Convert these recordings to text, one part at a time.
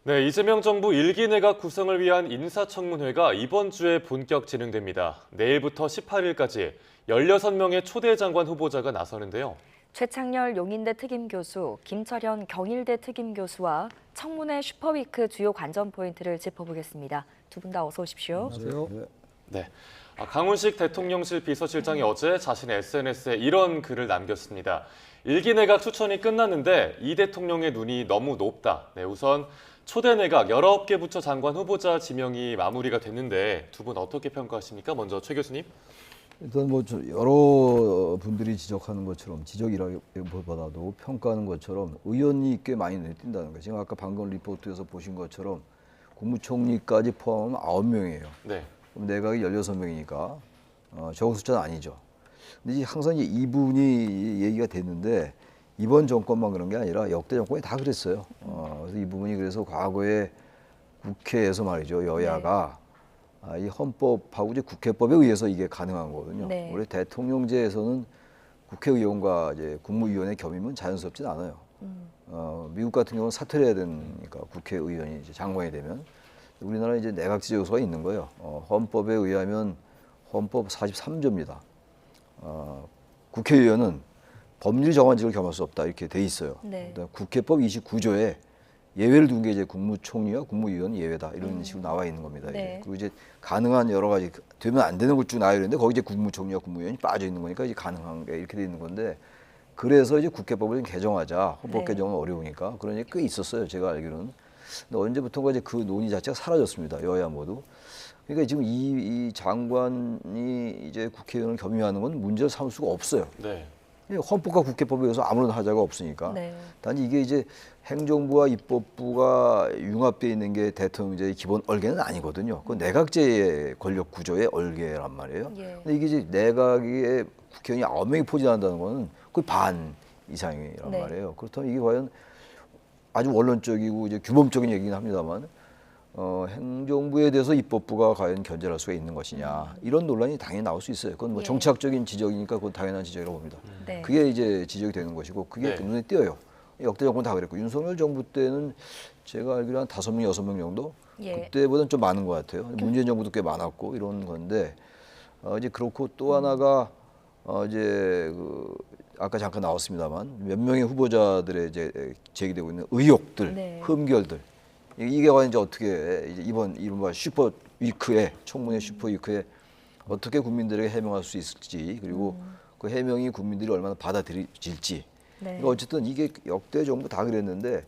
네, 이재명 정부 일기 내각 구성을 위한 인사청문회가 이번 주에 본격 진행됩니다. 내일부터 18일까지 16명의 초대 장관 후보자가 나서는데요. 최창렬 용인대 특임교수, 김철현 경일대 특임교수와 청문회 슈퍼위크 주요 관전 포인트를 짚어보겠습니다. 두 분 다 어서 오십시오. 안녕하세요. 네, 강훈식 대통령실 비서실장이 어제 자신의 SNS에 이런 글을 남겼습니다. 일기 내각 추천이 끝났는데 이 대통령의 눈이 너무 높다. 네, 우선 초대 내각 19개 부처 장관 후보자 지명이 마무리가 됐는데 두 분 어떻게 평가하십니까? 먼저 최 교수님. 일단 뭐 여러 분들이 지적하는 것처럼 지적이라기보다도 평가하는 것처럼 의원이 꽤 많이 눈에 띈다는 거예요. 지금 아까 방금 리포트에서 보신 것처럼 국무총리까지 포함하면 9명이에요. 네. 그럼 내각이 16명이니까 적은 숫자는 아니죠. 근데 이제 항상 이 부분이 얘기가 됐는데 이번 정권만 그런 게 아니라 역대 정권이 다 그랬어요. 그래서 이 부분이 그래서 과거에 국회에서 말이죠. 여야가 이 헌법하고 이제 국회법에 의해서 이게 가능한 거거든요. 네. 원래 대통령제에서는 국회의원과 이제 국무위원의 겸임은 자연스럽진 않아요. 미국 같은 경우는 사퇴를 해야 되니까 국회의원이 이제 장관이 되면 우리나라는 이제 내각제 요소가 있는 거예요. 헌법에 의하면 헌법 43조입니다. 국회의원은 법률 정한직을 겸할 수 없다 이렇게 돼 있어요. 네. 국회법 29조에 예외를 둔 게 이제 국무총리와 국무위원 예외다 이런 식으로 나와 있는 겁니다. 네. 이제. 그리고 이제 가능한 여러 가지 되면 안 되는 것 쭉 나와 있는데 거기 이제 국무총리와 국무위원이 빠져 있는 거니까 이제 가능한 게 이렇게 돼 있는 건데 그래서 이제 국회법을 좀 개정하자. 헌법 네. 개정은 어려우니까 그런 얘기 꽤 있었어요. 제가 알기로는. 근데 언제부턴가 이제 그 논의 자체가 사라졌습니다. 여야 모두. 그러니까 지금 이 장관이 이제 국회의원을 겸임하는 건 문제를 삼을 수가 없어요. 네. 헌법과 국회법에 의해서 아무런 하자가 없으니까. 네. 단지 이게 이제 행정부와 입법부가 융합되어 있는 게 대통령제의 기본 얼개는 아니거든요. 그건 내각제의 권력 구조의 얼개란 말이에요. 예. 근데 이게 이제 내각에 국회의원이 9명이 포진한다는 거는 거의 반 이상이란 네. 말이에요. 그렇다면 이게 과연 아주 원론적이고 이제 규범적인 얘기긴 합니다만 행정부에 대해서 입법부가 과연 견제할 수가 있는 것이냐 이런 논란이 당연히 나올 수 있어요. 그건 뭐 예. 정치학적인 지적이니까 그건 당연한 지적이라고 봅니다. 네. 그게 이제 지적이 되는 것이고 그게 네. 눈에 띄어요. 역대 정권 다 그랬고 윤석열 정부 때는 제가 알기로 한 5명, 6명 정도 예. 그때보다는 좀 많은 것 같아요. 문재인 정부도 꽤 많았고 이런 건데 이제 그렇고 또 하나가 이제 그 아까 잠깐 나왔습니다만 몇 명의 후보자들의 이제 제기되고 있는 의혹들, 네. 흠결들 이게 과연 이제 어떻게 이제 이번 이른바 슈퍼 위크에 청문회 슈퍼 위크에 어떻게 국민들에게 해명할 수 있을지 그리고 그 해명이 국민들이 얼마나 받아들일지. 네. 그러니까 어쨌든 이게 역대 정부 다 그랬는데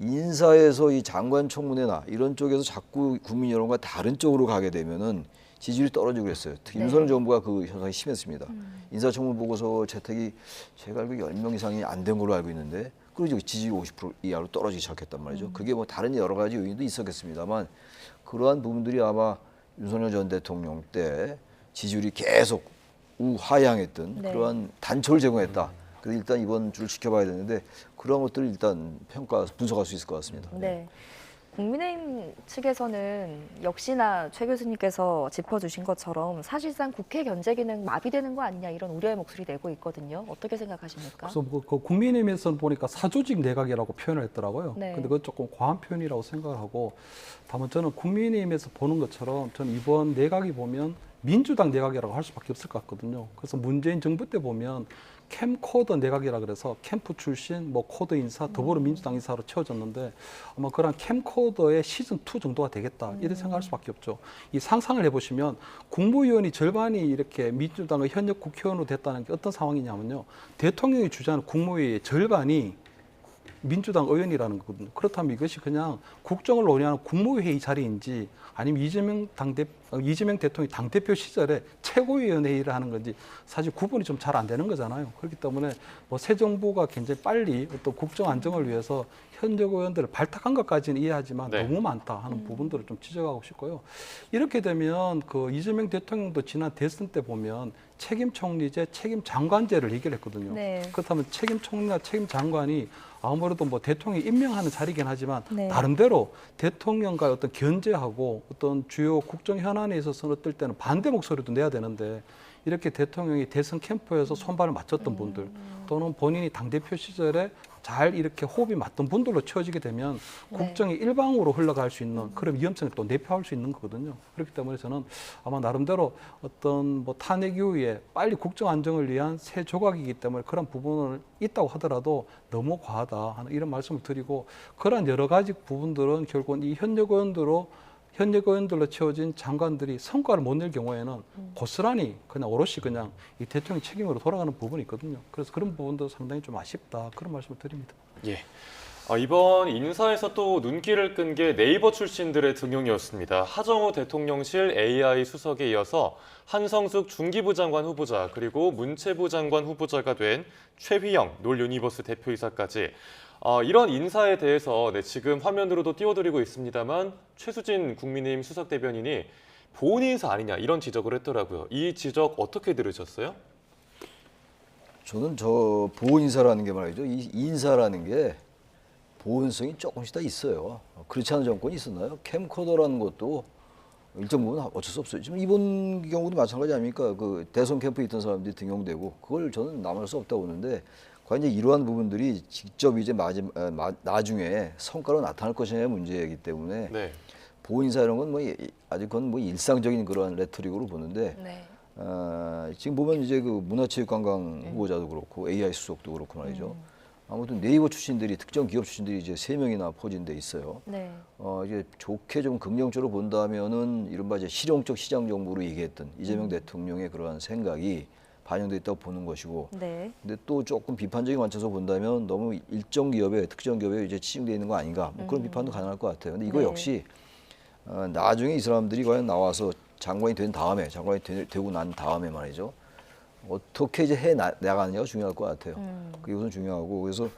인사에서 이 장관 청문회나 이런 쪽에서 자꾸 국민 여론과 다른 쪽으로 가게 되면은 지지율이 떨어지고 그랬어요. 특히 네. 윤석열 정부가 그 현상이 심했습니다. 인사청문 보고서 채택이 제가 알고 10명 이상이 안 된 걸로 알고 있는데 그리고 지지율 50% 이하로 떨어지기 시작했단 말이죠. 그게 뭐 다른 여러 가지 요인도 있었겠습니다만 그러한 부분들이 아마 윤석열 전 대통령 때 지지율이 계속 우하향했던 네. 그러한 단초를 제공했다. 그래서 일단 이번 주를 지켜봐야 되는데 그런 것들을 일단 분석할 수 있을 것 같습니다. 네. 국민의힘 측에서는 역시나 최 교수님께서 짚어주신 것처럼 사실상 국회 견제 기능 마비되는 거 아니냐 이런 우려의 목소리 내고 있거든요. 어떻게 생각하십니까? 그래서 그 국민의힘에서는 보니까 사조직 내각이라고 표현을 했더라고요. 네. 근데 그건 조금 과한 표현이라고 생각을 하고 다만 저는 국민의힘에서 보는 것처럼 저는 이번 내각이 보면 민주당 내각이라고 할 수밖에 없을 것 같거든요. 그래서 문재인 정부 때 보면 캠코더 내각이라 그래서 캠프 출신, 뭐 코더 인사, 더불어민주당 인사로 채워졌는데 아마 그런 캠코더의 시즌 2 정도가 되겠다 이렇게 생각할 수밖에 없죠. 이 상상을 해보시면 국무위원이 절반이 이렇게 민주당의 현역 국회의원으로 됐다는 게 어떤 상황이냐면요. 대통령이 주재하는 국무회의의 절반이 민주당 의원이라는 거거든요. 그렇다면 이것이 그냥 국정을 논의하는 국무회의 자리인지 아니면 이재명 대통령이 당대표 시절에 최고위원회의를 하는 건지 사실 구분이 좀 잘 안 되는 거잖아요. 그렇기 때문에 뭐 새 정부가 굉장히 빨리 어떤 국정 안정을 위해서 현역 의원들을 발탁한 것까지는 이해하지만 네. 너무 많다 하는 부분들을 좀 지적하고 싶고요. 이렇게 되면 그 이재명 대통령도 지난 대선 때 보면 책임 총리제, 책임 장관제를 얘기를 했거든요. 네. 그렇다면 책임 총리나 책임 장관이 아무래도 뭐 대통령이 임명하는 자리긴 하지만 네. 나름대로 대통령과 어떤 견제하고 어떤 주요 국정 현안에 있어서는 어떨 때는 반대 목소리도 내야 되는데 이렇게 대통령이 대선 캠프에서 손발을 맞췄던 분들 또는 본인이 당대표 시절에 잘 이렇게 호흡이 맞던 분들로 채워지게 되면 네. 국정이 일방으로 흘러갈 수 있는 그런 위험성을 또 내포할 수 있는 거거든요. 그렇기 때문에 저는 아마 나름대로 어떤 뭐 탄핵 이후에 빨리 국정 안정을 위한 새 조각이기 때문에 그런 부분을 있다고 하더라도 너무 과하다 하는 이런 말씀을 드리고, 그런 여러 가지 부분들은 결국은 이 현역 의원들로 채워진 장관들이 성과를 못 낼 경우에는 고스란히 그냥 오롯이 그냥 이 대통령 책임으로 돌아가는 부분이 있거든요. 그래서 그런 부분도 상당히 좀 아쉽다, 그런 말씀을 드립니다. 예. 이번 인사에서 또 눈길을 끈 게 네이버 출신들의 등용이었습니다. 하정우 대통령실 AI 수석에 이어서 한성숙 중기부 장관 후보자, 그리고 문체부 장관 후보자가 된 최휘영 놀유니버스 대표이사까지 이런 인사에 대해서 지금 화면으로도 띄워드리고 있습니다만 최수진 국민의힘 수석 대변인이 보훈 인사 아니냐 이런 지적을 했더라고요. 이 지적 어떻게 들으셨어요? 저는 저 보훈 인사라는 게 말이죠. 이 인사라는 게 보훈성이 조금씩 다 있어요. 그렇지 않은 정권이 있었나요? 캠코더라는 것도 일정 부분 어쩔 수 없어요. 지금 이번 경우도 마찬가지 아닙니까? 그 대선 캠프에 있던 사람들이 등용되고 그걸 저는 남을 수 없다고 보는데, 과연 이제 이러한 부분들이 직접 이제 나중에 성과로 나타날 것이냐의 문제이기 때문에 네. 보훈 인사 이런 건 뭐 아직 그건 뭐 일상적인 그런 레토릭으로 보는데, 네. 지금 보면 이제 그 문화체육관광 후보자도 그렇고 AI 수석도 그렇고 말이죠. 아무튼 네이버 출신들이, 특정 기업 출신들이 이제 3명이나 포진돼 있어요. 네. 이제 좋게 좀 긍정적으로 본다면은 이른바 이제 실용적 시장 정부로 얘기했던 이재명 대통령의 그러한 생각이 반영돼 있다고 보는 것이고, 네. 근데 또 조금 비판적인 관점에서 본다면 너무 일정 기업에, 특정 기업에 이제 치중돼 있는 거 아닌가, 뭐 그런 비판도 가능할 것 같아요. 근데 이거 네. 역시 나중에 이 사람들이 과연 나와서 장관이 된 다음에, 장관이 되고 난 다음에 말이죠, 어떻게 이제 해 나가느냐가 중요할 것 같아요. 그게 우선 중요하고, 그래서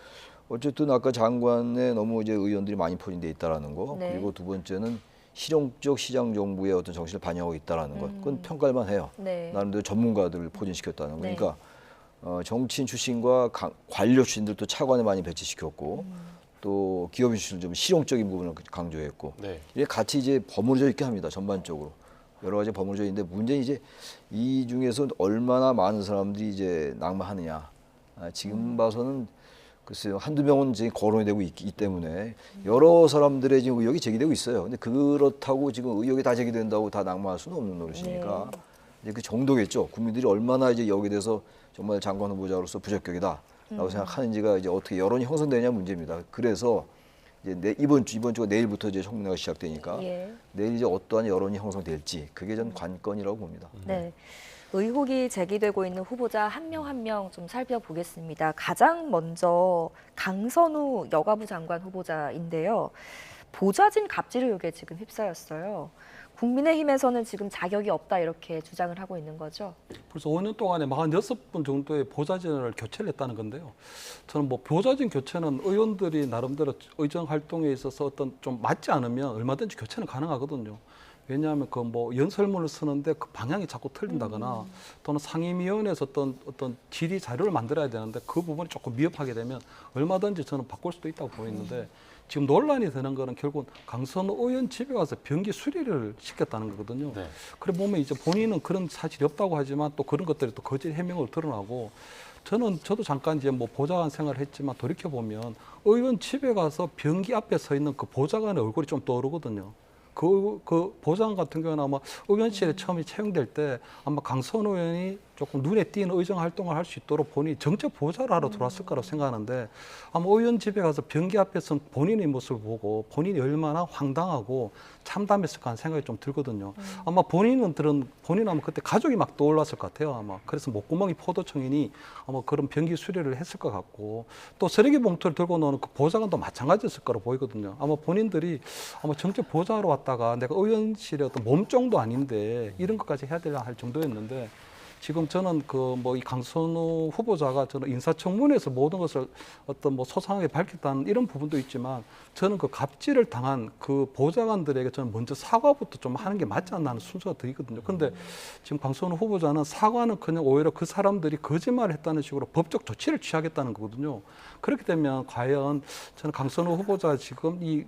어쨌든 아까 장관에 너무 이제 의원들이 많이 포진돼 있다라는 거, 네. 그리고 두 번째는 실용적 시장 정부의 어떤 정신을 반영하고 있다라는 것, 그건 평가할 해요. 네. 나름대로 전문가들을 포진시켰다는 거. 네. 그러니까 정치인 출신과 관료 출신들도 차관에 많이 배치시켰고, 또 기업인 출신을 좀 실용적인 부분을 강조했고, 네. 이게 같이 이제 버무려져 있게 합니다. 전반적으로 여러 가지 버무려져 있는데, 문제는 이제 이 중에서 얼마나 많은 사람들이 이제 낙마하느냐. 지금 봐서는 글쎄요, 한두 명은 지금 거론이 되고 있기 때문에 여러 사람들의 지금 의혹이 제기되고 있어요. 근데 그렇다고 지금 의혹이 다 제기된다고 다 낙마할 수는 없는 노릇이니까 이제 그 정도겠죠. 국민들이 얼마나 이제 여기에 대해서 정말 장관 후보자로서 부적격이다라고 생각하는지가 이제 어떻게 여론이 형성되냐 문제입니다. 그래서 이제 이번 주가 내일부터 이제 청문회가 시작되니까 예. 내일 이제 어떠한 여론이 형성될지, 그게 전 관건이라고 봅니다. 네. 의혹이 제기되고 있는 후보자 한 명 한 명 좀 살펴보겠습니다. 가장 먼저 강선우 여가부 장관 후보자인데요. 보좌진 갑질 의혹에 지금 휩싸였어요. 국민의힘에서는 지금 자격이 없다 이렇게 주장을 하고 있는 거죠. 벌써 5년 동안에 46분 정도의 보좌진을 교체를 했다는 건데요. 저는 뭐 보좌진 교체는 의원들이 나름대로 의정 활동에 있어서 어떤 좀 맞지 않으면 얼마든지 교체는 가능하거든요. 왜냐하면 그 뭐 연설문을 쓰는데 그 방향이 자꾸 틀린다거나 또는 상임위원회에서 어떤 질의 자료를 만들어야 되는데 그 부분이 조금 미흡하게 되면 얼마든지 저는 바꿀 수도 있다고 보이는데, 지금 논란이 되는 거는 결국 강선우 의원 집에 가서 변기 수리를 시켰다는 거거든요. 네. 그래 보면 이제 본인은 그런 사실이 없다고 하지만 또 그런 것들이 또 거짓 해명으로 드러나고, 저도 잠깐 이제 뭐 보좌관 생활을 했지만 돌이켜 보면 의원 집에 가서 변기 앞에 서 있는 그 보좌관의 얼굴이 좀 떠오르거든요. 그 보좌관 같은 경우는 아마 의원실에 처음에 채용될 때 아마 강선우 의원이 조금 눈에 띄는 의정 활동을 할 수 있도록 본인이 정책 보좌를 하러 들어왔을 거라고 생각하는데, 아마 의원 집에 가서 변기 앞에서 본인의 모습을 보고 본인이 얼마나 황당하고 참담했을까 하는 생각이 좀 들거든요. 아마 본인은 아마 그때 가족이 막 떠올랐을 것 같아요. 아마 그래서 목구멍이 포도청이니 아마 그런 변기 수리를 했을 것 같고, 또 쓰레기 봉투를 들고 노는 그 보좌관도 마찬가지였을 거로 보이거든요. 아마 본인들이 아마 정책 보좌하러 왔다가 내가 의원실에 어떤 몸종도 아닌데 이런 것까지 해야 되나 할 정도였는데, 지금 저는 그 뭐 이 강선우 후보자가 저는 인사청문회에서 모든 것을 어떤 뭐 소상하게 밝혔다는 이런 부분도 있지만, 저는 그 갑질을 당한 그 보좌관들에게 저는 먼저 사과부터 좀 하는 게 맞지 않나 하는 순서가 들거든요. 그런데 지금 강선우 후보자는 사과는 그냥 오히려 그 사람들이 거짓말을 했다는 식으로 법적 조치를 취하겠다는 거거든요. 그렇게 되면 과연 저는 강선우 후보자가 지금 이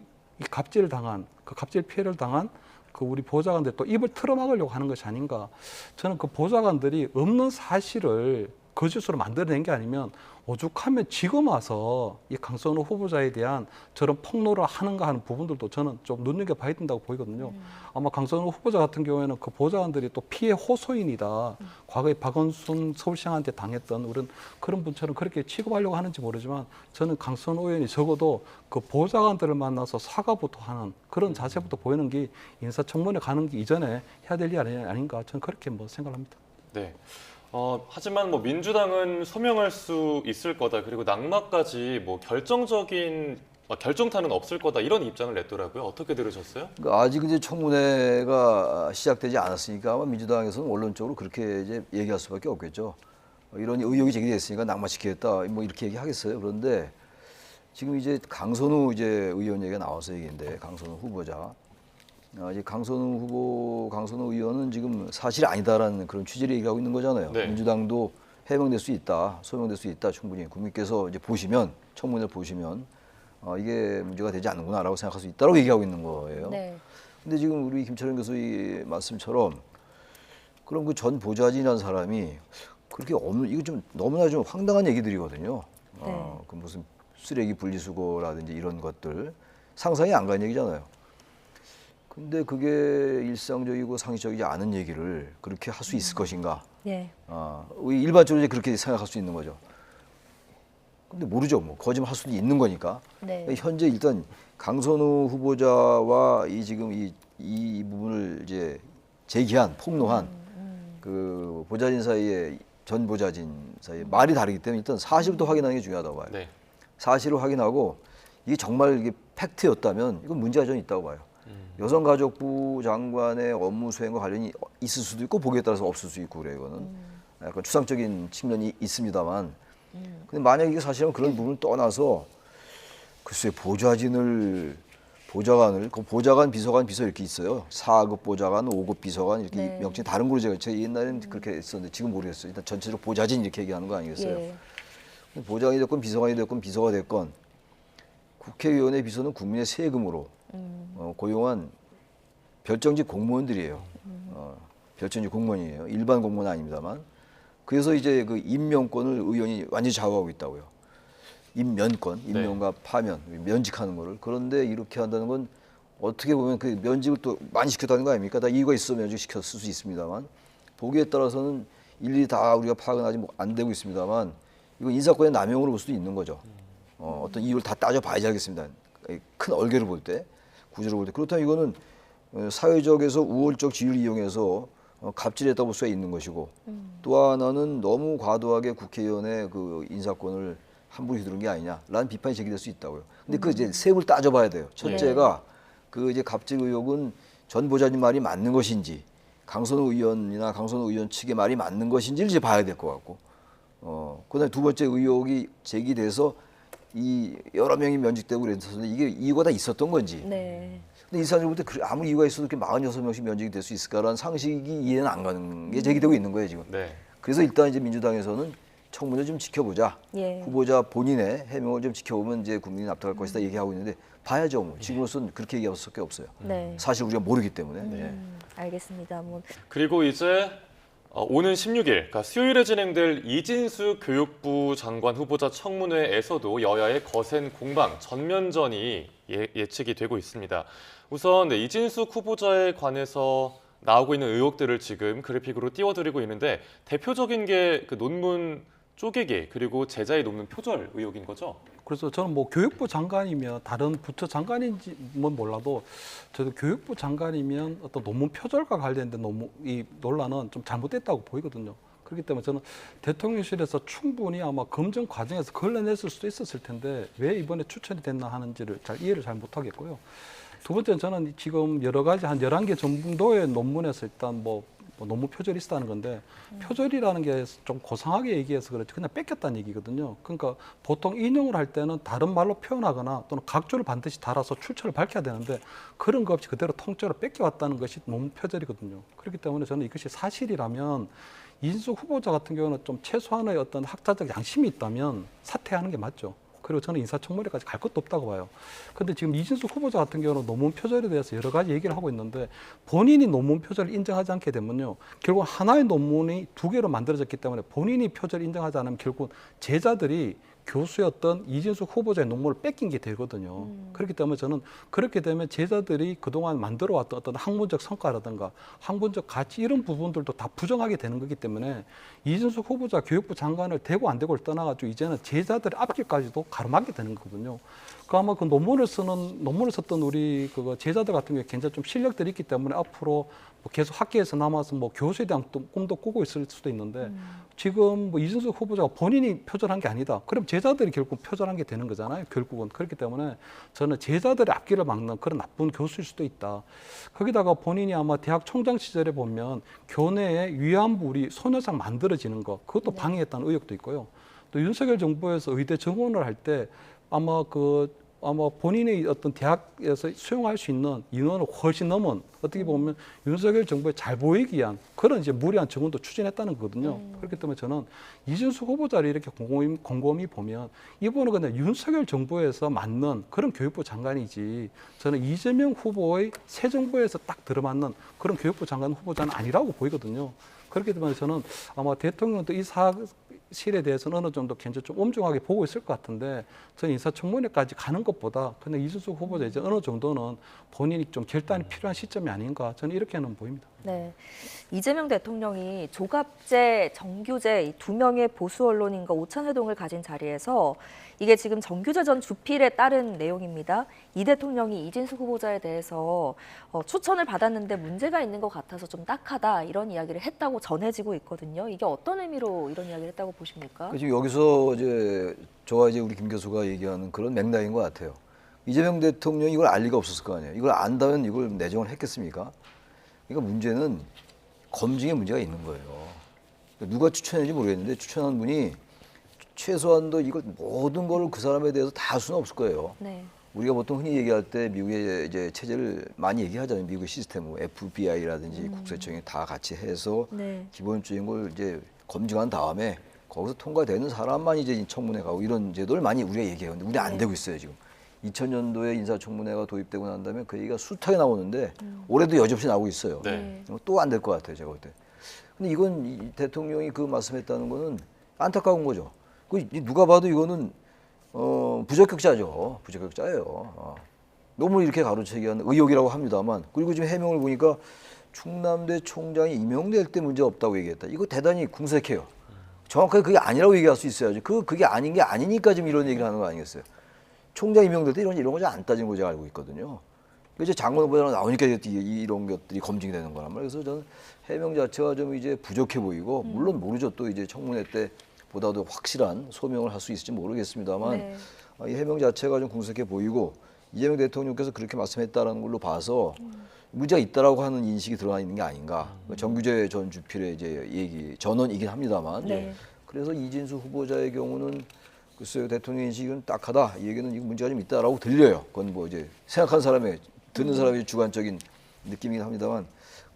갑질을 당한, 그 갑질 피해를 당한 그 우리 보좌관들 또 입을 틀어막으려고 하는 것이 아닌가. 저는 그 보좌관들이 없는 사실을 거짓으로 만들어낸 게 아니면 오죽하면 지금 와서 이 강선우 후보자에 대한 저런 폭로를 하는가 하는 부분들도 저는 좀 눈여겨봐야 된다고 보이거든요. 아마 강선우 후보자 같은 경우에는 그 보좌관들이 또 피해 호소인이다. 과거에 박원순 서울시장한테 당했던 그런 분처럼 그렇게 취급하려고 하는지 모르지만 저는 강선우 의원이 적어도 그 보좌관들을 만나서 사과부터 하는 그런 자세부터 보이는 게 인사청문회 가는 게 이전에 해야 될 일 아닌가 저는 그렇게 뭐 생각합니다. 네. 하지만 뭐 민주당은 소명할 수 있을 거다. 그리고 낙마까지 뭐 결정타는 없을 거다. 이런 입장을 냈더라고요. 어떻게 들으셨어요? 그러니까 아직 이제 청문회가 시작되지 않았으니까 아마 민주당에서는 원론적으로 그렇게 이제 얘기할 수밖에 없겠죠. 이런 의혹이 제기됐으니까 낙마시키겠다. 뭐 이렇게 얘기하겠어요. 그런데 지금 이제 강선우 이제 의원 얘기가 나와서 얘기인데 강선우 후보자. 이제 강선우 의원은 지금 사실이 아니다라는 그런 취지를 얘기하고 있는 거잖아요. 네. 민주당도 해명될 수 있다, 소명될 수 있다, 충분히 국민께서 이제 청문회를 보시면 이게 문제가 되지 않는구나라고 생각할 수 있다라고 얘기하고 있는 거예요. 네. 근데 지금 우리 김철현 교수의 말씀처럼 그럼 그 전 보좌진이라는 사람이 그렇게 이거 좀 너무나 좀 황당한 얘기들이거든요. 네. 그 무슨 쓰레기 분리수거라든지 이런 것들 상상이 안 가는 얘기잖아요. 근데 그게 일상적이고 상식적이지 않은 얘기를 그렇게 할 수 있을 것인가? 예. 일반적으로 이제 그렇게 생각할 수 있는 거죠. 근데 모르죠. 뭐 거짓말 할 수도 있는 거니까. 네. 현재 일단 강선우 후보자와 지금 이 부분을 이제 폭로한 그 보좌진 사이에 전 보좌진 사이에 말이 다르기 때문에 일단 사실부터 확인하는 게 중요하다고 봐요. 네. 사실을 확인하고 이게 정말 이게 팩트였다면 이건 문제가 좀 있다고 봐요. 여성가족부 장관의 업무 수행과 관련이 있을 수도 있고 보기에 따라서 없을 수 있고 그래요. 이거는 약간 추상적인 측면이 있습니다만 근데 만약 이게 사실은 그런 부분을 떠나서 글쎄 보좌관, 비서관, 비서 이렇게 있어요. 4급 보좌관, 5급 비서관 이렇게 네. 명칭이 다른 걸로 제가 옛날에는 그렇게 했었는데 지금 모르겠어요. 일단 전체적으로 보좌진 이렇게 얘기하는 거 아니겠어요? 예. 보좌관이 됐건 비서관이 됐건 비서가 됐건 국회의원의 비서는 국민의 세금으로 고용한 별정직 공무원들이에요. 별정직 공무원이에요. 일반 공무원은 아닙니다만. 그래서 이제 그 임명권을 의원이 완전히 좌우하고 있다고요. 임명과 파면, 면직하는 거를. 그런데 이렇게 한다는 건 어떻게 보면 그 면직을 또 많이 시켰다는 거 아닙니까? 다 이유가 있어 면직시켰을 수 있습니다만 보기에 따라서는 일일이 다 우리가 파악은 아직 안 되고 있습니다만 이거 인사권의 남용으로 볼 수도 있는 거죠. 어떤 이유를 다 따져봐야지 알겠습니다. 큰 얼개를 볼 때, 구조를 볼 때. 그렇다면 이거는 사회적에서 우월적 지위를 이용해서 갑질했다고 볼 수가 있는 것이고 또 하나는 너무 과도하게 국회의원의 그 인사권을 함부로 휘두른 게 아니냐라는 비판이 제기될 수 있다고요. 근데 그 이제 세부를 따져봐야 돼요. 첫째가 그 이제 갑질 의혹은 전 보좌진 말이 맞는 것인지 강선우 의원이나 강선우 의원 측의 말이 맞는 것인지를 이제 봐야 될 것 같고 그다음에 두 번째 의혹이 제기돼서 이 여러 명이 면직되고 그랬었는데 이게 이유가 다 있었던 건지. 네. 근데 이 사람들 볼 때 아무 이유가 있어도 이렇게 46명씩 면직이 될 수 있을까라는 상식이 이해는 안 가는 게 제기되고 있는 거예요 지금. 네. 그래서 일단 이제 민주당에서는 청문회 좀 지켜보자. 예. 후보자 본인의 해명을 좀 지켜보면 이제 국민이 납득할 것이다 얘기하고 있는데 봐야죠. 뭐. 지금으로서는 그렇게 얘기할 수밖에 없어요. 네. 사실 우리가 모르기 때문에. 네. 알겠습니다. 그리고 이제 오는 16일, 그러니까 수요일에 진행될 이진수 교육부 장관 후보자 청문회에서도 여야의 거센 공방, 전면전이 예측이 되고 있습니다. 우선 이진수 후보자에 관해서 나오고 있는 의혹들을 지금 그래픽으로 띄워드리고 있는데 대표적인 게 그 논문 쪼개기 그리고 제자의 논문 표절 의혹인 거죠? 그래서 저는 뭐 교육부 장관이면 다른 부처 장관인지 뭐 몰라도 저도 교육부 장관이면 어떤 논문 표절과 관련된 이 논란은 좀 잘못됐다고 보이거든요. 그렇기 때문에 저는 대통령실에서 충분히 아마 검증 과정에서 걸러냈을 수도 있었을 텐데 왜 이번에 추천이 됐나 하는지를 이해를 잘 못하겠고요. 두 번째는 저는 지금 여러 가지 한 11개 정도의 논문에서 일단 뭐 논문 표절이 있었다는 건데 표절이라는 게 좀 고상하게 얘기해서 그렇지 그냥 뺏겼다는 얘기거든요. 그러니까 보통 인용을 할 때는 다른 말로 표현하거나 또는 각조를 반드시 달아서 출처를 밝혀야 되는데 그런 거 없이 그대로 통째로 뺏겨왔다는 것이 논문 표절이거든요. 그렇기 때문에 저는 이것이 사실이라면 이진수 후보자 같은 경우는 좀 최소한의 어떤 학자적 양심이 있다면 사퇴하는 게 맞죠. 그리고 저는 인사청문회까지 갈 것도 없다고 봐요. 근데 지금 이진숙 후보자 같은 경우는 논문 표절에 대해서 여러 가지 얘기를 하고 있는데 본인이 논문 표절을 인정하지 않게 되면요. 결국 하나의 논문이 두 개로 만들어졌기 때문에 본인이 표절 인정하지 않으면 결국 제자들이 교수였던 이진숙 후보자의 논문을 뺏긴 게 되거든요. 그렇기 때문에 저는 그렇게 되면 제자들이 그동안 만들어왔던 어떤 학문적 성과라든가 학문적 가치 이런 부분들도 다 부정하게 되는 거기 때문에 이진숙 후보자 교육부 장관을 되고 안 되고를 떠나가지고 이제는 제자들의 앞길까지도 가로막게 되는 거거든요. 그 아마 그 논문을 썼던 우리 그 제자들 같은 경우에 굉장히 좀 실력들이 있기 때문에 앞으로 뭐 계속 학계에서 남아서 뭐 교수에 대한 꿈도 꾸고 있을 수도 있는데 지금 뭐 이준석 후보자가 본인이 표절한 게 아니다. 그럼 제자들이 결국 표절한 게 되는 거잖아요. 결국은 그렇기 때문에 저는 제자들의 앞길을 막는 그런 나쁜 교수일 수도 있다. 거기다가 본인이 아마 대학 총장 시절에 보면 교내에 위안부 우리 소녀상 만들어지는 거 그것도 방해했다는 의혹도 있고요. 또 윤석열 정부에서 의대 정원을 할 때 아마 본인의 어떤 대학에서 수용할 수 있는 인원을 훨씬 넘은 어떻게 보면 윤석열 정부에 잘 보이기 위한 그런 이제 무리한 정원도 추진했다는 거거든요. 그렇기 때문에 저는 이준석 후보자를 이렇게 곰곰이 보면 이번은 그냥 윤석열 정부에서 맞는 그런 교육부 장관이지 저는 이재명 후보의 새 정부에서 딱 들어맞는 그런 교육부 장관 후보자는 아니라고 보이거든요. 그렇기 때문에 저는 아마 대통령도 이 사실에 대해서는 어느 정도 굉장히 좀 엄중하게 보고 있을 것 같은데 저는 인사청문회까지 가는 것보다 그냥 이준석 후보자 이제 어느 정도는 본인이 좀 결단이 필요한 시점이 아닌가 저는 이렇게는 보입니다. 네, 이재명 대통령이 조갑재, 정규재 이 두 명의 보수 언론인과 오찬 회동을 가진 자리에서 이게 지금 정규재 전 주필에 따른 내용입니다. 이 대통령이 이진숙 후보자에 대해서 추천을 받았는데 문제가 있는 것 같아서 좀 딱하다 이런 이야기를 했다고 전해지고 있거든요. 이게 어떤 의미로 이런 이야기를 했다고 보십니까? 지금 여기서 이제 저와 이제 우리 김 교수가 얘기하는 그런 맥락인 것 같아요. 이재명 대통령이 이걸 알 리가 없었을 거 아니에요. 이걸 안다면 이걸 내정을 했겠습니까? 그러니까 문제는 검증에 문제가 있는 거예요. 누가 추천했는지 모르겠는데 추천한 분이 최소한도 이걸 모든 걸 그 사람에 대해서 다 할 수는 없을 거예요. 네. 우리가 보통 흔히 얘기할 때 미국의 이제 체제를 많이 얘기하잖아요. 미국의 시스템, FBI라든지 국세청이 다 같이 해서 네. 기본적인 걸 이제 검증한 다음에 거기서 통과되는 사람만 이제 청문회 가고 이런 제도를 많이 우리가 얘기해요. 근데 우리 안 되고 있어요 지금. 2000년도에 인사청문회가 도입되고 난 다음에 그 얘기가 숱하게 나오는데 올해도 여지없이 나오고 있어요. 네. 또 안 될 것 같아요 제가 볼 때. 근데 이건 이 대통령이 그 말씀했다는 거는 안타까운 거죠. 그 누가 봐도 이거는 부적격자죠. 부적격자예요. 너무 이렇게 가로채기 하는 의혹이라고 합니다만 그리고 지금 해명을 보니까 충남대 총장이 임명될 때 문제 없다고 얘기했다. 이거 대단히 궁색해요. 정확하게 그게 아니라고 얘기할 수 있어야죠. 그게 아닌 게 아니니까 지금 이런 얘기를 하는 거 아니겠어요? 총장 임명될 때 이런 거 잘 안 따지는 거 제가 알고 있거든요. 이제 장관 후보자가 나오니까 이런 것들이 검증이 되는 거란 말이에요. 그래서 저는 해명 자체가 좀 이제 부족해 보이고 물론 모르죠. 또 이제 청문회 때 보다도 확실한 소명을 할 수 있을지 모르겠습니다만 네. 이 해명 자체가 좀 궁색해 보이고 이재명 대통령께서 그렇게 말씀했다라는 걸로 봐서 문제가 있다라고 하는 인식이 들어가 있는 게 아닌가. 정규재 전 주필의 이제 얘기 전언이긴 합니다만. 네. 그래서 이진수 후보자의 경우는 글쎄요 대통령 인식은 딱하다. 이 얘기는 이거 문제가 좀 있다라고 들려요. 그건 뭐 이제 생각한 사람의 듣는 사람의 주관적인 느낌이긴 합니다만.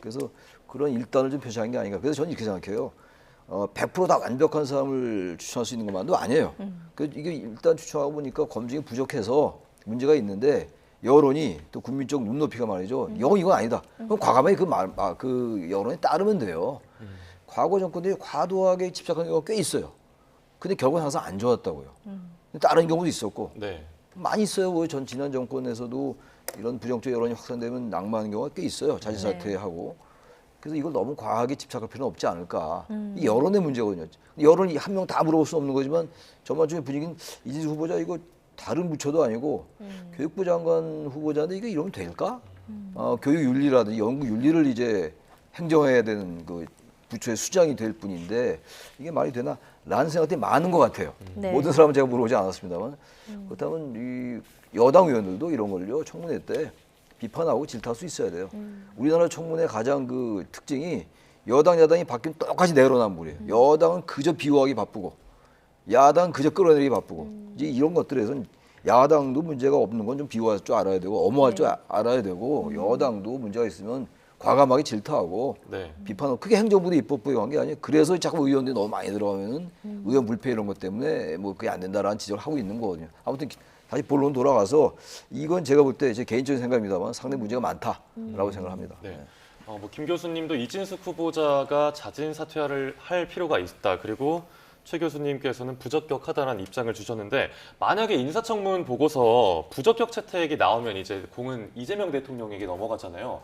그래서 그런 일단을 좀 표시한 게 아닌가. 그래서 저는 이렇게 생각해요. 100% 다 완벽한 사람을 추천할 수 있는 것만도 아니에요. 이게 일단 추천하고 보니까 검증이 부족해서 문제가 있는데 여론이 또 국민적 눈높이가 말이죠. 이건 아니다. 그럼 과감하게 그 여론에 따르면 돼요. 과거 정권들이 과도하게 집착하는 경우가 꽤 있어요. 근데 결국은 항상 안 좋았다고요. 다른 경우도 있었고 네. 많이 있어요. 뭐 전 지난 정권에서도 이런 부정적 여론이 확산되면 낙마하는 경우가 꽤 있어요. 자진 사퇴하고. 그래서 이걸 너무 과하게 집착할 필요는 없지 않을까. 이 여론의 문제거든요. 여론이 한 명 다 물어볼 수는 없는 거지만 전반적인 분위기는 이진수 후보자 이거 다른 부처도 아니고 교육부 장관 후보자인데 이게 이러면 될까? 교육윤리라든지 연구윤리를 이제 행정해야 되는 그 부처의 수장이 될 뿐인데 이게 말이 되나? 라는 생각이 많은 것 같아요. 네. 모든 사람은 제가 물어보지 않았습니다만 그렇다면 이 여당 의원들도 이런 걸요 청문회 때 비판하고 질타할 수 있어야 돼요. 우리나라 청문회 가장 그 특징이 여당 야당이 바뀌면 똑같이 내로남불이에요. 여당은 그저 비호하기 바쁘고 야당은 그저 끌어내리기 바쁘고 이제 이런 것들에서는 야당도 문제가 없는 건 좀 비호할 줄 알아야 되고 엄호할 줄 알아야 되고 여당도 문제가 있으면 과감하게 질타하고 네. 비판하고 그게 행정부도 입법부에 간 게 아니에요. 그래서 자꾸 의원들이 너무 많이 들어가면은 의원 불패 이런 것 때문에 뭐 그게 안 된다라는 지적을 하고 있는 거거든요. 아무튼 다시 본론 돌아가서 이건 제가 볼 때 제 개인적인 생각입니다만 상당히 문제가 많다라고 생각합니다. 네. 뭐 김 교수님도 이진숙 후보자가 자진 사퇴를 할 필요가 있다. 그리고 최 교수님께서는 부적격하다는 입장을 주셨는데 만약에 인사청문 보고서 부적격 채택이 나오면 이제 공은 이재명 대통령에게 넘어가잖아요.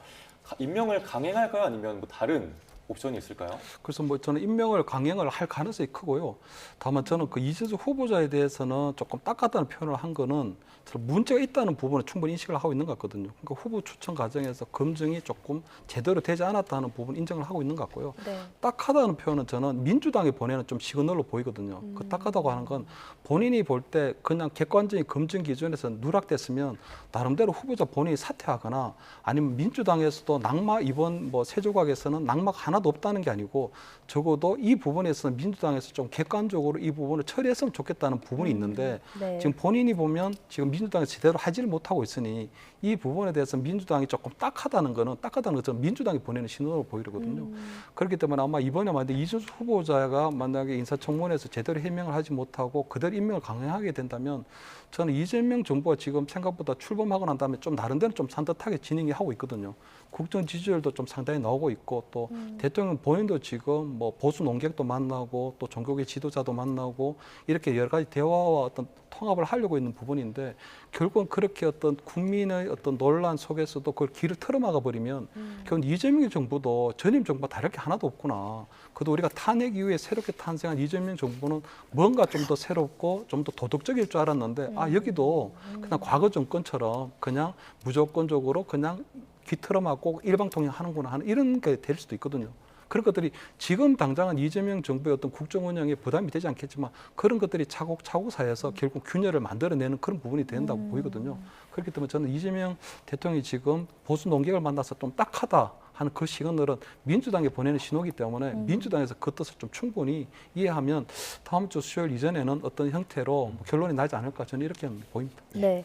임명을 강행할까요? 아니면 뭐 다른 옵션이 있을까요? 그래서 뭐 저는 임명을 강행을 할 가능성이 크고요. 다만 저는 그 이진숙 후보자에 대해서는 조금 딱하다는 표현을 한 거는 문제가 있다는 부분을 충분히 인식을 하고 있는 것 같거든요. 그러니까 후보 추천 과정에서 검증이 조금 제대로 되지 않았다는 부분 인정을 하고 있는 것 같고요. 네. 딱하다는 표현은 저는 민주당에 보내는 좀 시그널로 보이거든요. 그 딱하다고 하는 건 본인이 볼 때 그냥 객관적인 검증 기준에서 누락됐으면 나름대로 후보자 본인이 사퇴하거나 아니면 민주당에서도 낙마 이번 뭐 새 조각에서는 낙마가 하나도 없다는 게 아니고 적어도 이 부분에서는 민주당에서 좀 객관적으로 이 부분을 처리했으면 좋겠다는 부분이 있는데 네. 지금 본인이 보면 지금 민주당이 제대로 하지를 못하고 있으니 이 부분에 대해서 민주당이 조금 딱하다는 것은 민주당이 보내는 신호로 보이거든요. 그렇기 때문에 아마 이번에 만약에 이준수 후보자가 만약에 인사청문회에서 제대로 해명을 하지 못하고 그대로 임명을 강행하게 된다면 저는 이재명 정부가 지금 생각보다 출범하고 난 다음에 좀 나름대로 좀 산뜻하게 진행이 하고 있거든요. 국정 지지율도 좀 상당히 나오고 있고 또 대통령 본인도 지금 뭐 보수 농객도 만나고 또 종교계 지도자도 만나고 이렇게 여러 가지 대화와 어떤 통합을 하려고 있는 부분인데 결국은 그렇게 어떤 국민의 어떤 논란 속에서도 그걸 길을 틀어막아 버리면 결국 이재명 정부도 전임 정부가 다를 게 하나도 없구나. 그래도 우리가 탄핵 이후에 새롭게 탄생한 이재명 정부는 뭔가 좀 더 새롭고 좀 더 도덕적일 줄 알았는데 여기도 그냥 과거 정권처럼 그냥 무조건적으로 그냥 귀 틀어막고 일방통행하는구나 하는 이런 게 될 수도 있거든요. 그런 것들이 지금 당장은 이재명 정부의 어떤 국정 운영에 부담이 되지 않겠지만 그런 것들이 차곡차곡 쌓여서 결국 균열을 만들어내는 그런 부분이 된다고 보이거든요. 그렇기 때문에 저는 이재명 대통령이 지금 보수 농객을 만나서 좀 딱하다 하는 그 시그널은 민주당에 보내는 신호이기 때문에 민주당에서 그 뜻을 좀 충분히 이해하면 다음 주 수요일 이전에는 어떤 형태로 뭐 결론이 나지 않을까 저는 이렇게 보입니다. 네.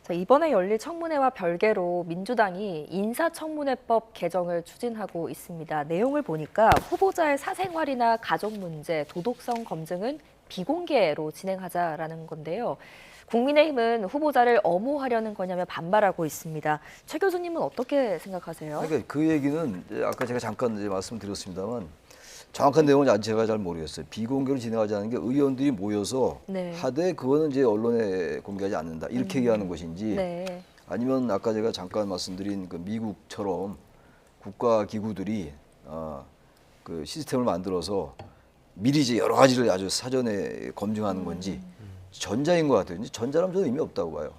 자, 이번에 열릴 청문회와 별개로 민주당이 인사청문회법 개정을 추진하고 있습니다. 내용을 보니까 후보자의 사생활이나 가족 문제, 도덕성 검증은 비공개로 진행하자라는 건데요. 국민의힘은 후보자를 엄호하려는 거냐며 반발하고 있습니다. 최 교수님은 어떻게 생각하세요? 그러니까 그 얘기는 이제 아까 제가 잠깐 이제 말씀드렸습니다만 정확한 내용은 아직 제가 잘 모르겠어요. 비공개로 진행하자는 게 의원들이 모여서 네. 하되 그거는 이제 언론에 공개하지 않는다 이렇게 얘기하는 것인지 네. 아니면 아까 제가 잠깐 말씀드린 그 미국처럼 국가 기구들이 그 시스템을 만들어서 미리 이제 여러 가지를 아주 사전에 검증하는 건지 전자인 것 같아요. 전자라면 저는 의미 없다고 봐요.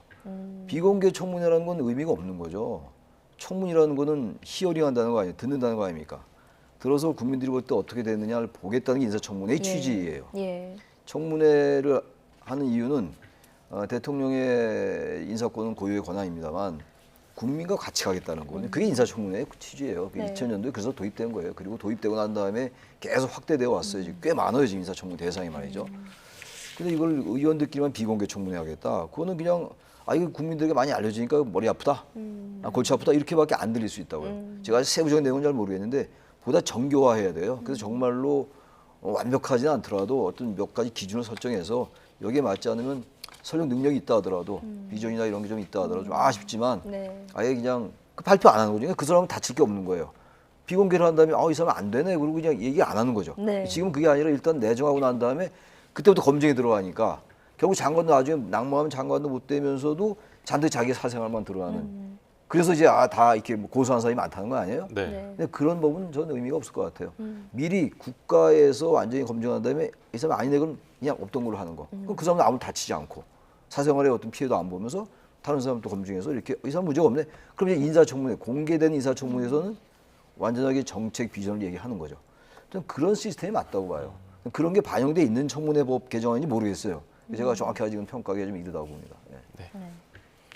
비공개 청문회라는 건 의미가 없는 거죠. 청문이라는 거는 히어링한다는 거 아니에요. 듣는다는 거 아닙니까? 들어서 국민들이 볼 때 어떻게 됐느냐를 보겠다는 게 인사청문회의 취지예요. 예. 청문회를 하는 이유는 대통령의 인사권은 고유의 권한입니다만 국민과 같이 가겠다는 거거든요. 그게 인사청문회의 취지예요. 그게 네. 2000년도에 그래서 도입된 거예요. 그리고 도입되고 난 다음에 계속 확대되어 왔어요. 지금 꽤 많아요. 지금 인사청문회 대상이 말이죠. 근데 이걸 의원들끼리만 비공개 청문회 하겠다. 그거는 그냥 이거 국민들에게 많이 알려지니까 머리 아프다, 골치 아프다 이렇게밖에 안 들릴 수 있다고요. 제가 아직 세부적인 내용은 잘 모르겠는데 보다 정교화해야 돼요. 그래서 정말로 완벽하지는 않더라도 어떤 몇 가지 기준을 설정해서 여기에 맞지 않으면 설령 능력이 있다 하더라도 비전이나 이런 게 좀 있다 하더라도 좀 아쉽지만 네. 아예 그냥 그 발표 안 하는 거죠. 그 사람은 다칠 게 없는 거예요. 비공개를 한 다음에 이 사람 안 되네 그러고 그냥 얘기 안 하는 거죠. 네. 지금 그게 아니라 일단 내정하고 난 다음에 그때부터 검증이 들어가니까 결국 장관도 나중에 낙마하면 장관도 못 되면서도 잔뜩 자기 사생활만 드러나는. 그래서 이제 다 이렇게 뭐 고소한 사람이 많다는 거 아니에요? 네. 네. 근데 그런 법은 저는 의미가 없을 것 같아요. 미리 국가에서 완전히 검증한 다음에 이 사람 아니네 그럼 그냥 없던 걸로 하는 거. 그럼 그 사람은 아무도 다치지 않고 사생활에 어떤 피해도 안 보면서 다른 사람도 검증해서 이렇게 이 사람 문제가 없네. 그럼 이제 인사청문회 공개된 인사청문회에서는 완전하게 정책 비전을 얘기하는 거죠. 저는 그런 시스템이 맞다고 봐요. 그런 게 반영돼 있는 청문회법 개정안인지 모르겠어요. 제가 정확히 아직은 평가하기가 좀 이르다고 봅니다. 네. 네.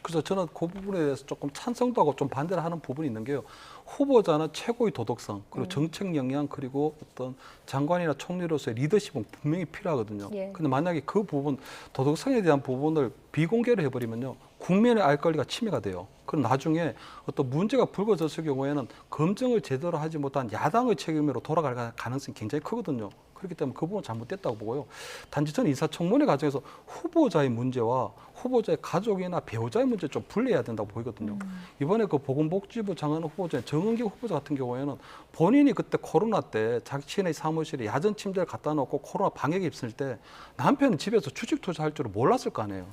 그래서 저는 그 부분에 대해서 조금 찬성도 하고 좀 반대를 하는 부분이 있는 게요. 후보자는 최고의 도덕성, 그리고 정책 역량, 그리고 어떤 장관이나 총리로서의 리더십은 분명히 필요하거든요. 예. 근데 만약에 그 부분, 도덕성에 대한 부분을 비공개를 해버리면요. 국민의 알 권리가 침해가 돼요. 그럼 나중에 어떤 문제가 불거졌을 경우에는 검증을 제대로 하지 못한 야당의 책임으로 돌아갈 가능성이 굉장히 크거든요. 그렇기 때문에 그 부분은 잘못됐다고 보고요. 단지 저는 인사청문회 과정에서 후보자의 문제와 후보자의 가족이나 배우자의 문제 좀 분리해야 된다고 보이거든요. 이번에 그 보건복지부 장관 후보자 정은경 후보자 같은 경우에는 본인이 그때 코로나 때 자신의 사무실에 야전 침대를 갖다 놓고 코로나 방역에 있을 때 남편은 집에서 주식 투자할 줄을 몰랐을 거 아니에요.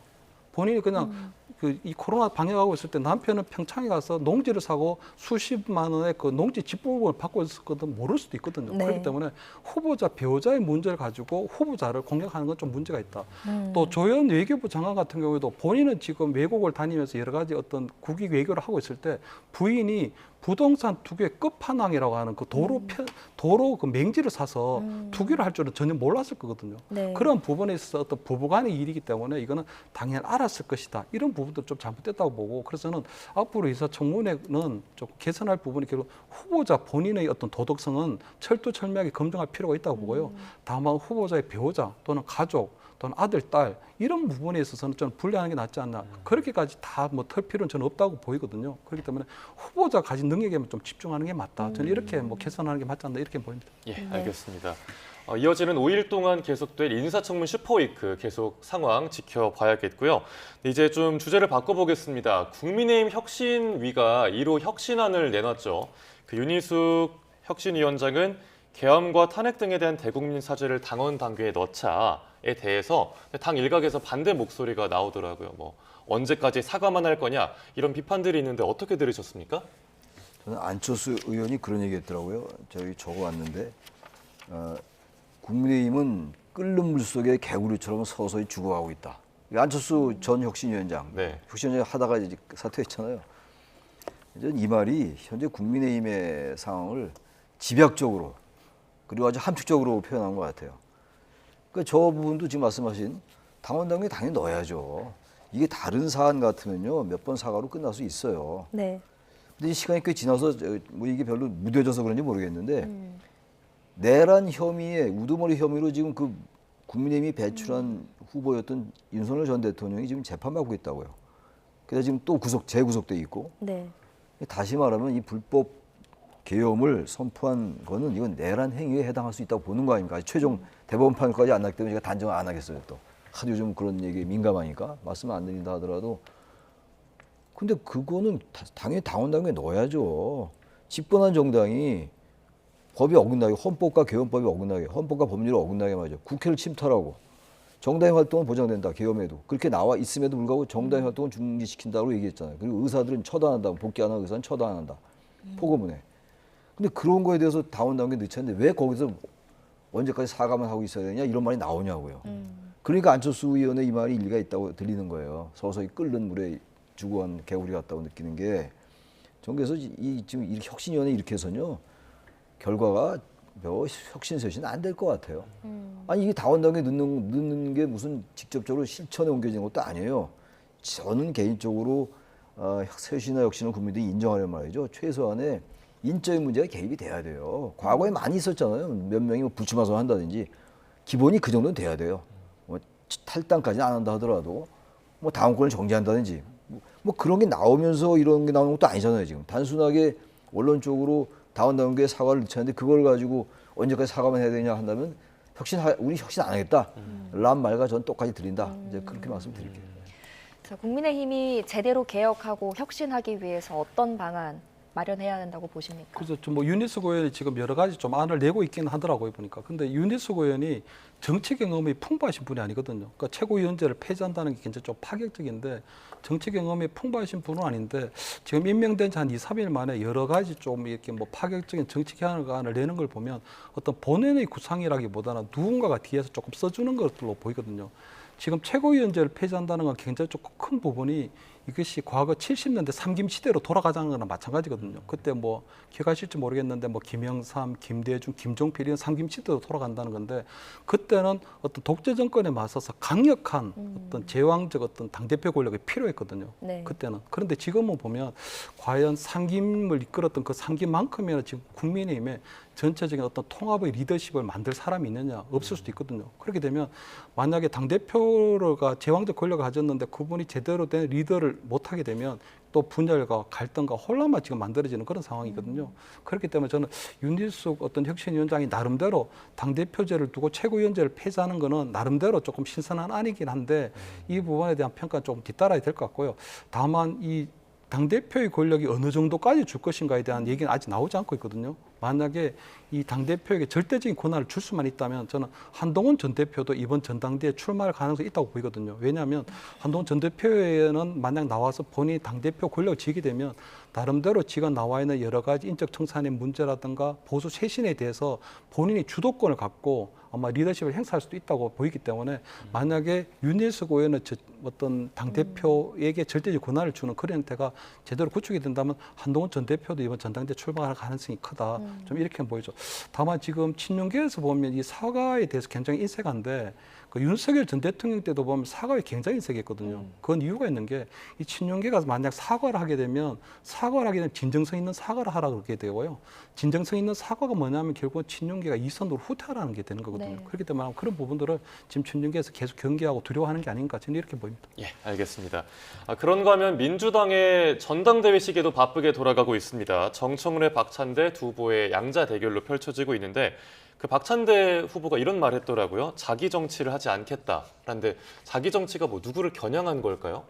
본인이 그냥 이 코로나 방역하고 있을 때 남편은 평창에 가서 농지를 사고 수십만 원의 그 농지 집보금을 받고 있었거든 모를 수도 있거든요. 네. 그렇기 때문에 후보자 배우자의 문제를 가지고 후보자를 공격하는 건 좀 문제가 있다. 또 조현 외교부 장관 같은 경우에도 본인은 지금 외국을 다니면서 여러 가지 어떤 국익 외교를 하고 있을 때 부인이 부동산 투기의 끝판왕이라고 하는 그 도로 그 맹지를 사서 투기를 할 줄은 전혀 몰랐을 거거든요. 네. 그런 부분에 있어서 어떤 부부간의 일이기 때문에 이거는 당연히 알았을 것이다. 이런 부분도 좀 잘못됐다고 보고, 그래서 저는 앞으로 인사청문회는 좀 개선할 부분이 결국 후보자 본인의 어떤 도덕성은 철두철미하게 검증할 필요가 있다고 보고요. 다만 후보자의 배우자 또는 가족 또는 아들, 딸 이런 부분에 있어서는 저는 분리하는 게 낫지 않나. 그렇게까지 다 뭐 털 필요는 저는 없다고 보이거든요. 그렇기 때문에 후보자 가진 능력에만 좀 집중하는 게 맞다. 저는 이렇게 뭐 개선하는 게 맞지 않나 이렇게 보입니다. 예, 알겠습니다. 이어지는 5일 동안 계속될 인사청문 슈퍼위크 계속 상황 지켜봐야겠고요. 이제 좀 주제를 바꿔보겠습니다. 국민의힘 혁신위가 1호 혁신안을 내놨죠. 그 윤희숙 혁신위원장은 계엄과 탄핵 등에 대한 대국민 사죄를 당원 당규에 넣자에 대해서 당 일각에서 반대 목소리가 나오더라고요. 뭐 언제까지 사과만 할 거냐 이런 비판들이 있는데 어떻게 들으셨습니까? 저는 안철수 의원이 그런 얘기했더라고요. 저희 적어왔는데 국민의힘은 끓는 물 속에 개구리처럼 서서히 죽어가고 있다. 안철수 전 혁신위원장, 네. 혁신위원장 하다가 이제 사퇴했잖아요. 저는 이 말이 현재 국민의힘의 상황을 집약적으로 그리고 아주 함축적으로 표현한 것 같아요. 그러니까 저 부분도 지금 말씀하신 당원 당규에 당연히 넣어야죠. 이게 다른 사안 같으면요 몇 번 사과로 끝날 수 있어요. 네. 근데 이 시간이 꽤 지나서 뭐 이게 별로 무뎌져서 그런지 모르겠는데 내란 혐의에 우두머리 혐의로 지금 그 국민의힘이 배출한 후보였던 윤석열 전 대통령이 지금 재판받고 있다고요. 그래서 지금 또 재구속돼 있고. 네. 다시 말하면 이 불법 계엄을 선포한 거는 이건 내란 행위에 해당할 수 있다고 보는 거 아닙니까? 최종 대법원 판결까지 안 나기 때문에 제가 단정을 안 하겠어요. 또 하도 요즘 그런 얘기에 민감하니까 말씀을 안 드린다 하더라도 근데 그거는 당연히 당원 당규에 넣어야죠. 집권한 정당이 법이 어긋나게 헌법과 개헌법이 어긋나게 헌법과 법률이 어긋나게 말이죠. 국회를 침탈하고 정당의 활동은 보장된다. 계엄에도 그렇게 나와 있음에도 불구하고 정당의 활동은 중지시킨다고 얘기했잖아요. 그리고 의사들은 처단한다. 복귀 안 하는 의사는 처단한다. 포고문에. 근데 그런 거에 대해서 당원 당규에 넣지 않는데 왜 거기서 언제까지 사과만 하고 있어야 되냐 이런 말이 나오냐고요. 그러니까 안철수 의원의 이 말이 일리가 있다고 들리는 거예요. 서서히 끓는 물에 죽어간 개구리 같다고 느끼는 게 전 그래서 지금 이 혁신위원회 이렇게 해서는요 결과가 뭐 혁신쇄신 안 될 것 같아요. 아니 이게 당원 당규에 넣는 게 무슨 직접적으로 실천에 옮겨지는 것도 아니에요. 저는 개인적으로 쇄신이나 혁신을 국민들이 인정하려는 말이죠. 최소한의 인적인 문제가 개입이 돼야 돼요. 과거에 많이 있었잖아요. 몇 명이 뭐 불출마선 한다든지 기본이 그 정도는 돼야 돼요. 뭐 탈당까지는 안 한다 하더라도 뭐 당원권을 정지한다든지 뭐 그런 게 나오면서 이런 게 나오는 것도 아니잖아요. 지금 단순하게 원론적으로 당원 당규에 사과를 넣지 않는데 그걸 가지고 언제까지 사과만 해야 되냐 한다면 우리 혁신 안 하겠다. 란 말과 전 똑같이 들린다. 이제 그렇게 말씀드릴게요. 자, 국민의힘이 제대로 개혁하고 혁신하기 위해서 어떤 방안 마련해야 한다고 보십니까? 그래서 좀 뭐 윤희숙 의원이 지금 여러 가지 좀 안을 내고 있긴 하더라고요 보니까. 근데 윤희숙 의원이 정치 경험이 풍부하신 분이 아니거든요. 그러니까 최고위원제를 폐지한다는 게 굉장히 좀 파격적인데 정치 경험이 풍부하신 분은 아닌데 지금 임명된 지 한 2, 3일 만에 여러 가지 좀 이렇게 뭐 파격적인 정치 개헌안을 내는 걸 보면 어떤 본인의 구상이라기보다는 누군가가 뒤에서 조금 써주는 것으로 보이거든요. 지금 최고위원제를 폐지한다는 건 굉장히 조금 큰 부분이 이것이 과거 70년대 삼김시대로 돌아가자는 거나 마찬가지거든요. 그때 뭐 기억하실지 모르겠는데 뭐 김영삼, 김대중, 김종필 이런 삼김시대로 돌아간다는 건데 그때는 어떤 독재 정권에 맞서서 강력한 어떤 제왕적 어떤 당대표 권력이 필요했거든요. 네. 그때는. 그런데 지금은 보면 과연 상김을 이끌었던 그 상김만큼이나 지금 국민의힘에 전체적인 어떤 통합의 리더십을 만들 사람이 있느냐 없을 수도 있거든요. 그렇게 되면 만약에 당대표가 제왕적 권력을 가졌는데 그분이 제대로 된 리더를 못하게 되면 또 분열과 갈등과 혼란만 지금 만들어지는 그런 상황이거든요. 그렇기 때문에 저는 윤일숙 어떤 혁신위원장이 나름대로 당대표제를 두고 최고위원제를 폐지하는 거는 나름대로 조금 신선한 안이긴 한데 이 부분에 대한 평가는 조금 뒤따라야 될 것 같고요. 다만 이 당대표의 권력이 어느 정도까지 줄 것인가에 대한 얘기는 아직 나오지 않고 있거든요. 만약에 이 당대표에게 절대적인 권한을 줄 수만 있다면 저는 한동훈 전 대표도 이번 전당대회에 출마할 가능성이 있다고 보이거든요. 왜냐하면 한동훈 전 대표에는 만약 나와서 본인이 당대표 권력을 쥐게 되면 나름대로 지금 나와 있는 여러 가지 인적 청산의 문제라든가 보수 쇄신에 대해서 본인이 주도권을 갖고 아마 리더십을 행사할 수도 있다고 보이기 때문에 만약에 윤일숙 의원은 어떤 당대표에게 절대적 권한을 주는 그런 형태가 제대로 구축이 된다면 한동훈 전 대표도 이번 전당대회 출마할 가능성이 크다. 좀 이렇게 보이죠. 다만 지금 친윤계에서 보면 이 사과에 대해서 굉장히 인색한데 그 윤석열 전 대통령 때도 보면 사과에 굉장히 인색했거든요. 그건 이유가 있는 게 이 친윤계가 만약 사과를 하게 되면 진정성 있는 사과를 하라 그렇게 되고요. 진정성 있는 사과가 뭐냐면 결국은 친윤계가 이선으로 후퇴하라는 게 되는 거거든요. 네. 그렇기 때문에 그런 부분들을 지금 친윤계에서 계속 경계하고 두려워하는 게 아닌가 저는 이렇게 보입니다. 예, 알겠습니다. 그런가 하면 민주당의 전당대회 시기도 바쁘게 돌아가고 있습니다. 정청래, 박찬대 두 후보의 양자 대결로 펼쳐지고 있는데 그 박찬대 후보가 이런 말 했더라고요. 자기 정치를 하지 않겠다라는데 자기 정치가 뭐 누구를 겨냥한 걸까요?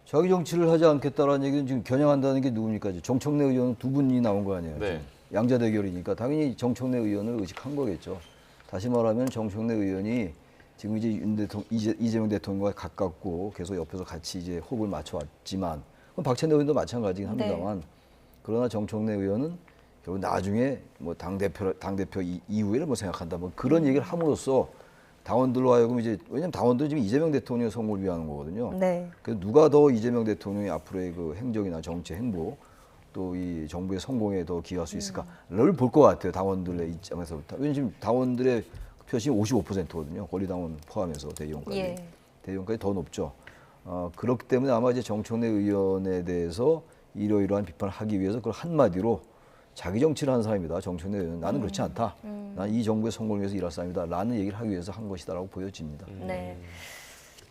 자기 정치를 하지 않겠다라는 얘기는 지금 겨냥한다는 게 누굽니까? 정청래 의원 두 분이 나온 거 아니에요? 네. 양자 대결이니까 당연히 정청래 의원을 의식한 거겠죠. 다시 말하면 정청래 의원이 지금 이제 이재명 대통령과 가깝고 계속 옆에서 같이 이제 호흡을 맞춰왔지만 그럼 박찬대 의원도 마찬가지긴 합니다만 그러나 정청래 의원은 결국 나중에 뭐 당대표 이후에를 뭐 생각한다 뭐 그런 얘기를 함으로써 당원들로 하여금 이제 왜냐면 당원들은 지금 이재명 대통령 선거를 위한 거거든요. 네. 그래서 누가 더 이재명 대통령의 앞으로의 그 행적이나 정치 행보 또 이 정부의 성공에 더 기여할 수 있을까를 볼 것 같아요. 당원들의 입장에서부터. 왜냐면 지금 당원들의 표심이 55%거든요. 권리당원 포함해서 대의원까지. 예. 대의원까지 더 높죠. 그렇기 때문에 아마 이제 정청래 의원에 대해서 이러이러한 비판을 하기 위해서 그걸 한마디로 자기 정치를 하는 사람이다. 정청래 의원은 나는 그렇지 않다. 난 이 정부의 성공을 위해서 일할 사람이다. 라는 얘기를 하기 위해서 한 것이다라고 보여집니다. 네.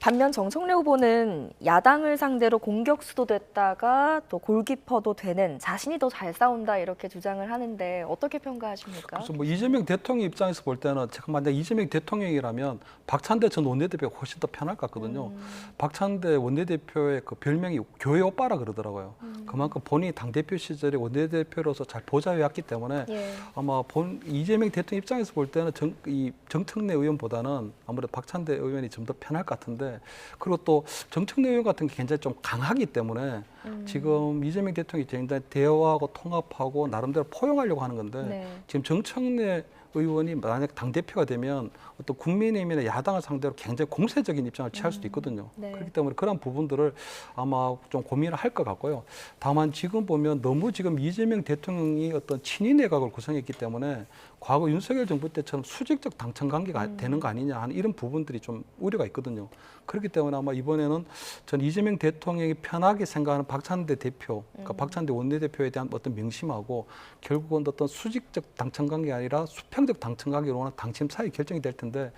반면 정청래 후보는 야당을 상대로 공격 수도됐다가 또 골키퍼도 되는 자신이 더 잘 싸운다 이렇게 주장을 하는데 어떻게 평가하십니까? 그래서 뭐 이재명 대통령 입장에서 볼 때는 제가 만약 이재명 대통령이라면 박찬대 전 원내대표가 훨씬 더 편할 것 같거든요. 박찬대 원내대표의 그 별명이 교회 오빠라 그러더라고요. 그만큼 본인이 당대표 시절에 원내대표로서 잘 보좌해왔기 때문에 예. 아마 이재명 대통령 입장에서 볼 때는 정청래 의원보다는 아무래도 박찬대 의원이 좀 더 편할 것 같은데 그리고 또 정청래 의원 같은 게 굉장히 좀 강하기 때문에 지금 이재명 대통령이 굉장히 대화하고 통합하고 나름대로 포용하려고 하는 건데 네. 지금 정청래 의원이 만약 당대표가 되면 어떤 국민의힘이나 야당을 상대로 굉장히 공세적인 입장을 취할 수도 있거든요. 네. 그렇기 때문에 그런 부분들을 아마 좀 고민을 할 것 같고요. 다만 지금 보면 너무 지금 이재명 대통령이 어떤 친위 내각을 구성했기 때문에 과거 윤석열 정부 때처럼 수직적 당청 관계가 되는 거 아니냐 하는 이런 부분들이 좀 우려가 있거든요. 그렇기 때문에 아마 이번에는 전 이재명 대통령이 편하게 생각하는 박찬대 대표, 그러니까 박찬대 원내대표에 대한 어떤 명심하고 결국은 어떤 수직적 당청 관계가 아니라 수평적 당청 관계로 당심 사이 결정이 될 텐데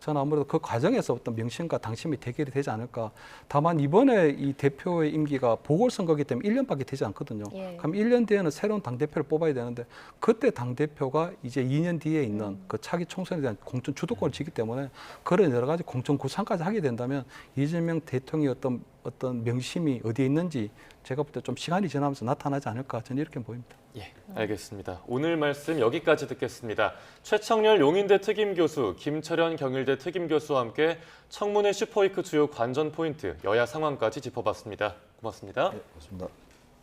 저는 아무래도 그 과정에서 어떤 명심과 당심이 대결이 되지 않을까. 다만 이번에 이 대표의 임기가 보궐선거이기 때문에 1년밖에 되지 않거든요. 예. 그럼 1년 뒤에는 새로운 당대표를 뽑아야 되는데 그때 당대표가 이제 2년 뒤에 있는 그 차기 총선에 대한 공천 주도권을 쥐기 때문에 그런 여러 가지 공천 구상까지 하게 된다면 이재명 대통령의 어떤 명심이 어디에 있는지 제가 볼 때 좀 시간이 지나면서 나타나지 않을까 저는 이렇게 보입니다. 예, 알겠습니다. 오늘 말씀 여기까지 듣겠습니다. 최청렬 용인대 특임교수, 김철현 경일대 특임교수와 함께 청문회 슈퍼위크 주요 관전 포인트, 여야 상황까지 짚어봤습니다. 고맙습니다. 네, 고맙습니다.